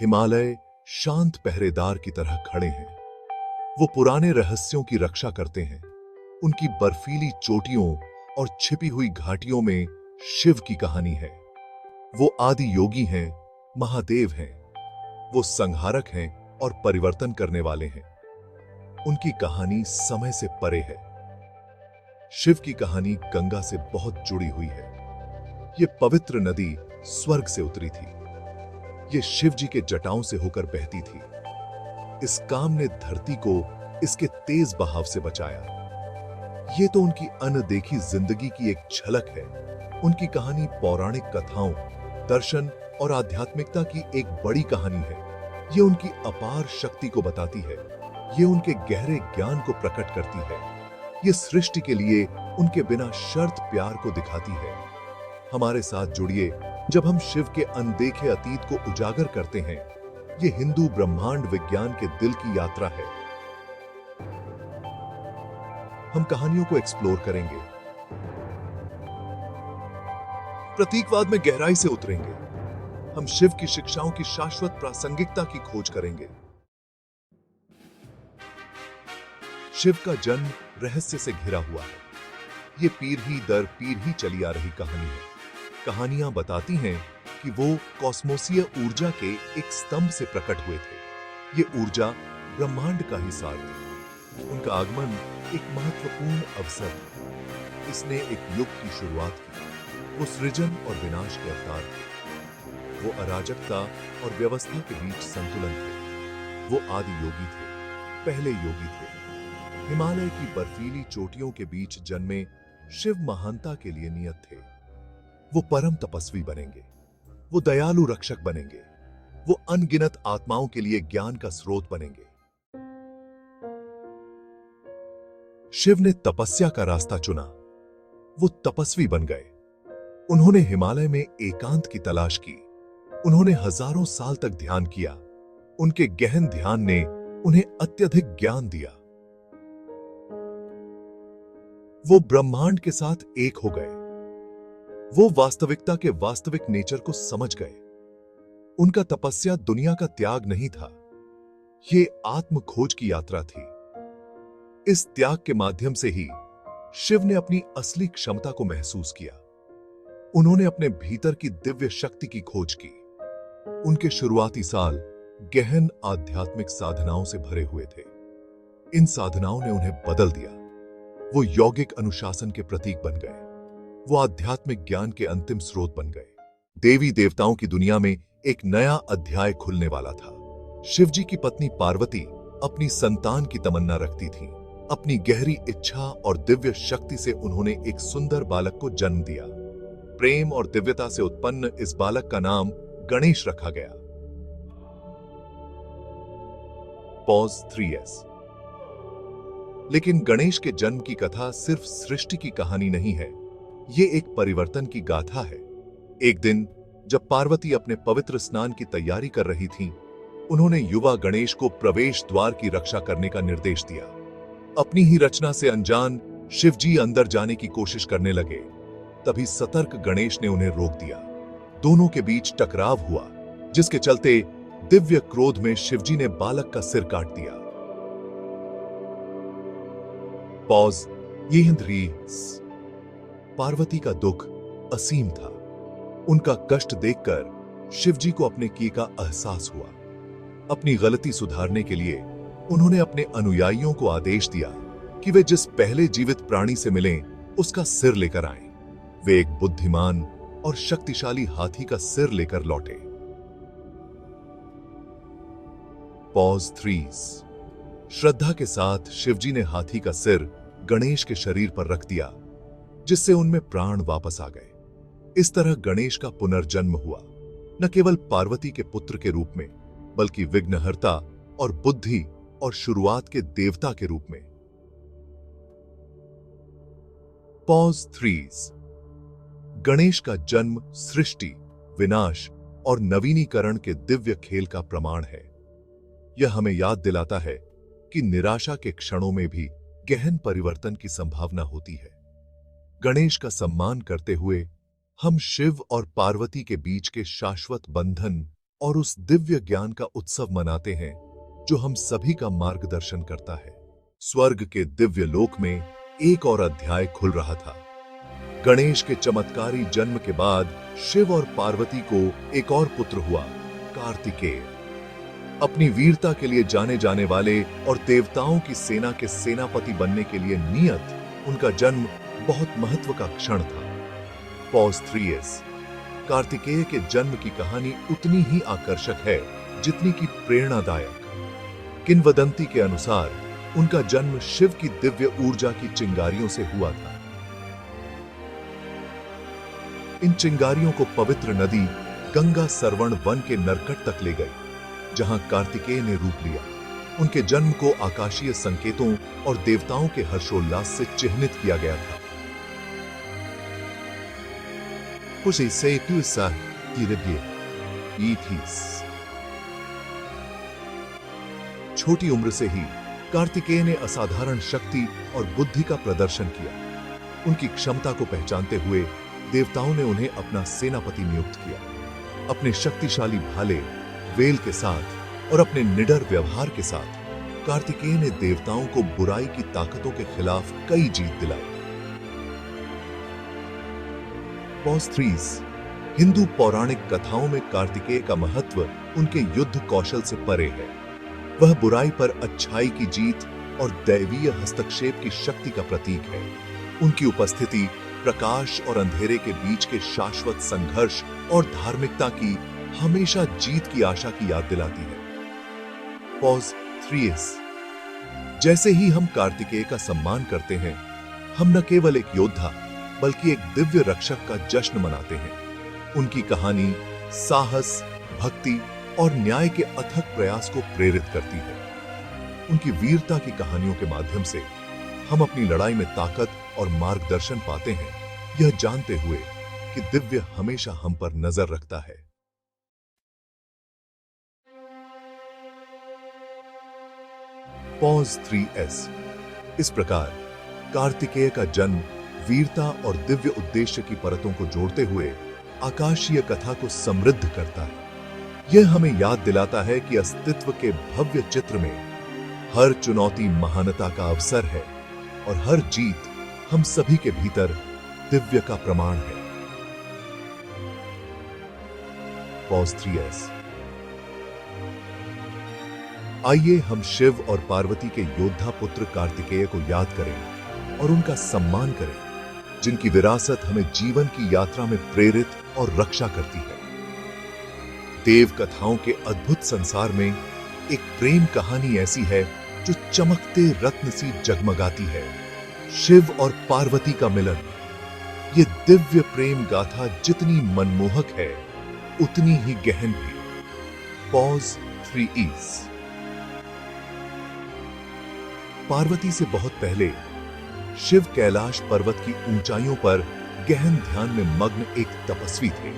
हिमालय शांत पहरेदार की तरह खड़े हैं। वो पुराने रहस्यों की रक्षा करते हैं। उनकी बर्फीली चोटियों और छिपी हुई घाटियों में शिव की कहानी है। वो आदि योगी हैं, महादेव हैं। वो संहारक हैं और परिवर्तन करने वाले हैं। उनकी कहानी समय से परे है। शिव की कहानी गंगा से बहुत जुड़ी हुई है। ये पवित्र नदी स्वर्ग से उतरी थी। ये शिव जी के जटाओं से होकर बहती थी। इस काम ने धरती को इसके तेज बहाव से बचाया। ये तो उनकी अनदेखी जिंदगी की एक झलक है। उनकी कहानी पौराणिक कथाओं, दर्शन और आध्यात्मिकता की एक बड़ी कहानी है। ये उनकी अपार शक्ति को बताती है। ये उनके गहरे ज्ञान को प्रकट करती है। ये सृष्टि के लिए उनके बिना शर्त प्यार को दिखाती है। हमारे साथ जुड़िए जब हम शिव के अनदेखे अतीत को उजागर करते हैं। ये हिंदू ब्रह्मांड विज्ञान के दिल की यात्रा है। हम कहानियों को एक्सप्लोर करेंगे, प्रतीकवाद में गहराई से उतरेंगे। हम शिव की शिक्षाओं की शाश्वत प्रासंगिकता की खोज करेंगे। शिव का जन्म रहस्य से घिरा हुआ है। ये पीढ़ी दर पीढ़ी चली आ रही कहानी है। कहानियां बताती हैं कि वो कॉस्मोसीय ऊर्जा के एक स्तंभ से प्रकट हुए थे। ये ऊर्जा ब्रह्मांड का ही सार थी। उनका आगमन एक महत्वपूर्ण अवसर था। इसने एक युग की शुरुआत की। वो सृजन और विनाश के अवतार थे। वो अराजकता और व्यवस्था के बीच संतुलन थे। वो आदि योगी थे, पहले योगी थे। हिमालय की बर्फीली चोटियों के बीच जन्मे शिव महानता के लिए नियत थे। वो परम तपस्वी बनेंगे। वो दयालु रक्षक बनेंगे। वो अनगिनत आत्माओं के लिए ज्ञान का स्रोत बनेंगे। शिव ने तपस्या का रास्ता चुना। वो तपस्वी बन गए। उन्होंने हिमालय में एकांत की तलाश की। उन्होंने हजारों साल तक ध्यान किया। उनके गहन ध्यान ने उन्हें अत्यधिक ज्ञान दिया। वो ब्रह्मांड के साथ एक हो गए। वो वास्तविकता के वास्तविक नेचर को समझ गए। उनका तपस्या दुनिया का त्याग नहीं था। ये आत्म खोज की यात्रा थी। इस त्याग के माध्यम से ही शिव ने अपनी असली क्षमता को महसूस किया। उन्होंने अपने भीतर की दिव्य शक्ति की खोज की। उनके शुरुआती साल गहन आध्यात्मिक साधनाओं से भरे हुए थे। इन साधनाओं ने उन्हें बदल दिया। वो यौगिक अनुशासन के प्रतीक बन गए। वो आध्यात्मिक ज्ञान के अंतिम स्रोत बन गए। देवी देवताओं की दुनिया में एक नया अध्याय खुलने वाला था। शिवजी की पत्नी पार्वती अपनी संतान की तमन्ना रखती थी। अपनी गहरी इच्छा और दिव्य शक्ति से उन्होंने एक सुंदर बालक को जन्म दिया। प्रेम और दिव्यता से उत्पन्न इस बालक का नाम गणेश रखा गया। Pause 3S। लेकिन गणेश के जन्म की कथा सिर्फ सृष्टि की कहानी नहीं है। ये एक परिवर्तन की गाथा है। एक दिन जब पार्वती अपने पवित्र स्नान की तैयारी कर रही थीं, उन्होंने युवा गणेश को प्रवेश द्वार की रक्षा करने का निर्देश दिया। अपनी ही रचना से अनजान शिवजी अंदर जाने की कोशिश करने लगे। तभी सतर्क गणेश ने उन्हें रोक दिया। दोनों के बीच टकराव हुआ, जिसके चलते दिव्य क्रोध में शिवजी ने बालक का सिर काट दिया। पॉज। पार्वती का दुख असीम था। उनका कष्ट देखकर शिवजी को अपने किए का एहसास हुआ। अपनी गलती सुधारने के लिए उन्होंने अपने अनुयायियों को आदेश दिया कि वे जिस पहले जीवित प्राणी से मिलें, उसका सिर लेकर आएं। वे एक बुद्धिमान और शक्तिशाली हाथी का सिर लेकर लौटे। पॉज 3। श्रद्धा के साथ शिवजी ने हाथी का सिर गणेश के शरीर पर रख दिया, जिससे उनमें प्राण वापस आ गए। इस तरह गणेश का पुनर्जन्म हुआ, न केवल पार्वती के पुत्र के रूप में, बल्कि विघ्नहर्ता और बुद्धि और शुरुआत के देवता के रूप में। पॉज 3। गणेश का जन्म सृष्टि, विनाश और नवीनीकरण के दिव्य खेल का प्रमाण है। यह हमें याद दिलाता है कि निराशा के क्षणों में भी गहन परिवर्तन की संभावना होती है। गणेश का सम्मान करते हुए हम शिव और पार्वती के बीच के शाश्वत बंधन और उस दिव्य ज्ञान का उत्सव मनाते हैं जो हम सभी का मार्गदर्शन करता है। स्वर्ग के दिव्य लोक में एक और अध्याय खुल रहा था। गणेश के चमत्कारी जन्म के बाद शिव और पार्वती को एक और पुत्र हुआ, कार्तिकेय। अपनी वीरता के लिए जाने जाने वाले और देवताओं की सेना के सेनापति बनने के लिए नियत उनका जन्म बहुत महत्व का क्षण था। Pause 3s। कार्तिकेय के जन्म की कहानी उतनी ही आकर्षक है जितनी कि प्रेरणादायक। किंवदंती के अनुसार उनका जन्म शिव की दिव्य ऊर्जा की चिंगारियों से हुआ था। इन चिंगारियों को पवित्र नदी गंगा सरवण वन के नरकट तक ले गई, जहां कार्तिकेय ने रूप लिया। उनके जन्म को आकाशीय संकेतों और देवताओं के हर्षोल्लास से चिह्नित किया गया था। छोटी उम्र से ही कार्तिकेय ने असाधारण शक्ति और बुद्धि का प्रदर्शन किया। उनकी क्षमता को पहचानते हुए देवताओं ने उन्हें अपना सेनापति नियुक्त किया। अपने शक्तिशाली भाले, वेल के साथ और अपने निडर व्यवहार के साथ कार्तिकेय ने देवताओं को बुराई की ताकतों के खिलाफ कई जीत दिलाई। Pause 3s। हिंदू पौराणिक कथाओं में कार्तिकेय का महत्व उनके युद्ध कौशल से परे है। वह बुराई पर अच्छाई की जीत और दैवीय हस्तक्षेप की शक्ति का प्रतीक है। उनकी उपस्थिति प्रकाश और अंधेरे के बीच के शाश्वत संघर्ष और धार्मिकता की हमेशा जीत की आशा की याद दिलाती है। Pause 3s। जैसे ही हम कार्तिकेय का सम्मान करते हैं, हम न केवल एक योद्धा बल्कि एक दिव्य रक्षक का जश्न मनाते हैं। उनकी कहानी साहस, भक्ति और न्याय के अथक प्रयास को प्रेरित करती है। उनकी वीरता की कहानियों के माध्यम से हम अपनी लड़ाई में ताकत और मार्गदर्शन पाते हैं, यह जानते हुए कि दिव्य हमेशा हम पर नजर रखता है। Pause 3s। इस प्रकार कार्तिकेय का जन्म वीरता और दिव्य उद्देश्य की परतों को जोड़ते हुए आकाशीय कथा को समृद्ध करता है। यह हमें याद दिलाता है कि अस्तित्व के भव्य चित्र में हर चुनौती महानता का अवसर है और हर जीत हम सभी के भीतर दिव्य का प्रमाण है। Pause 3s। आइए हम शिव और पार्वती के योद्धा पुत्र कार्तिकेय को याद करें और उनका सम्मान करें, जिनकी विरासत हमें जीवन की यात्रा में प्रेरित और रक्षा करती है। देव कथाओं के अद्भुत संसार में एक प्रेम कहानी ऐसी है जो चमकते रत्न सी जगमगाती है। शिव और पार्वती का मिलन। ये दिव्य प्रेम गाथा जितनी मनमोहक है उतनी ही गहन भी। Pause 3s। पार्वती से बहुत पहले शिव कैलाश पर्वत की ऊंचाइयों पर गहन ध्यान में मग्न एक तपस्वी थे।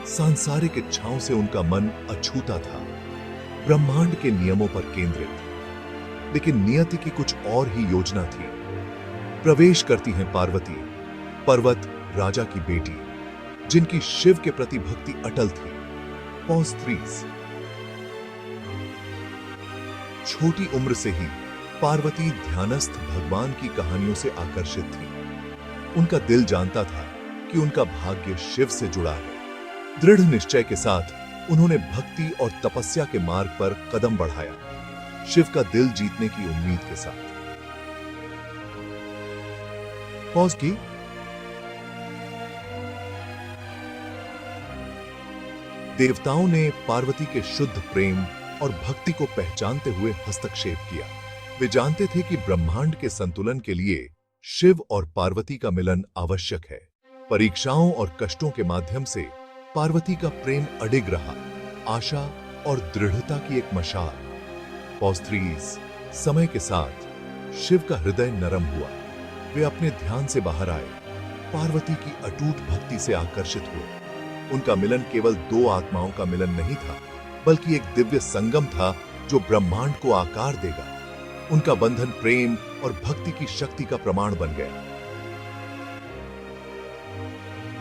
सांसारिक इच्छाओं से उनका मन अछूता था, ब्रह्मांड के नियमों पर केंद्रित। लेकिन नियति की कुछ और ही योजना थी। प्रवेश करती हैं पार्वती, पर्वत राजा की बेटी, जिनकी शिव के प्रति भक्ति अटल थी। Pause 3s। छोटी उम्र से ही पार्वती ध्यानस्थ भगवान की कहानियों से आकर्षित थी। उनका दिल जानता था कि उनका भाग्य शिव से जुड़ा है। दृढ़ निश्चय के साथ उन्होंने भक्ति और तपस्या के मार्ग पर कदम बढ़ाया, शिव का दिल जीतने की उम्मीद के साथ। पॉज की। देवताओं ने पार्वती के शुद्ध प्रेम और भक्ति को पहचानते हुए हस्तक्षेप किया। वे जानते थे कि ब्रह्मांड के संतुलन के लिए शिव और पार्वती का मिलन आवश्यक है। परीक्षाओं और कष्टों के माध्यम से पार्वती का प्रेम अडिग रहा, आशा और दृढ़ता की एक मशाल। Pause 3s। समय के साथ शिव का हृदय नरम हुआ। वे अपने ध्यान से बाहर आए, पार्वती की अटूट भक्ति से आकर्षित हुए। उनका मिलन केवल दो आत्माओं का मिलन नहीं था, बल्कि एक दिव्य संगम था जो ब्रह्मांड को आकार देगा। उनका बंधन प्रेम और भक्ति की शक्ति का प्रमाण बन गया।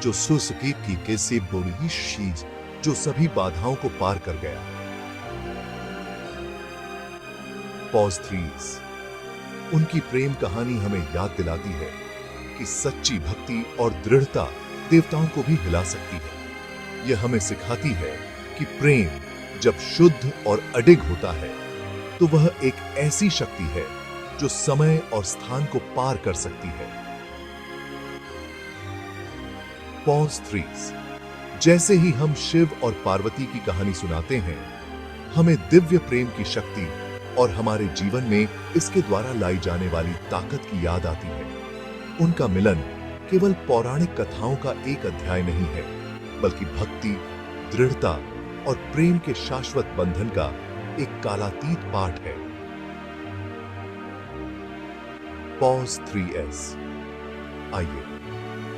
जो सुसुकी की कैसे बोली शीज जो सभी बाधाओं को पार कर गया। पॉज 3 उनकी प्रेम कहानी हमें याद दिलाती है कि सच्ची भक्ति और दृढ़ता देवताओं को भी हिला सकती है। यह हमें सिखाती है कि प्रेम जब शुद्ध और अडिग होता है तो वह एक ऐसी शक्ति है जो समय और स्थान को पार कर सकती है। पॉज 3 जैसे ही हम शिव और पार्वती की कहानी सुनाते हैं, हमें दिव्य प्रेम की शक्ति और हमारे जीवन में इसके द्वारा लाई जाने वाली ताकत की याद आती है। उनका मिलन केवल पौराणिक कथाओं का एक अध्याय नहीं है, बल्कि भक्ति, दृढ़ता और प्रेम के शाश्वत बंधन का एक कालातीत पाठ है। पॉज 3 आइए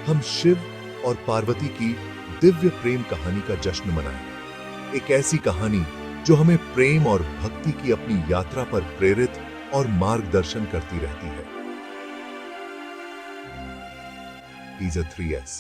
हम शिव और पार्वती की दिव्य प्रेम कहानी का जश्न मनाएं। एक ऐसी कहानी जो हमें प्रेम और भक्ति की अपनी यात्रा पर प्रेरित और मार्गदर्शन करती रहती है। Teaser 3S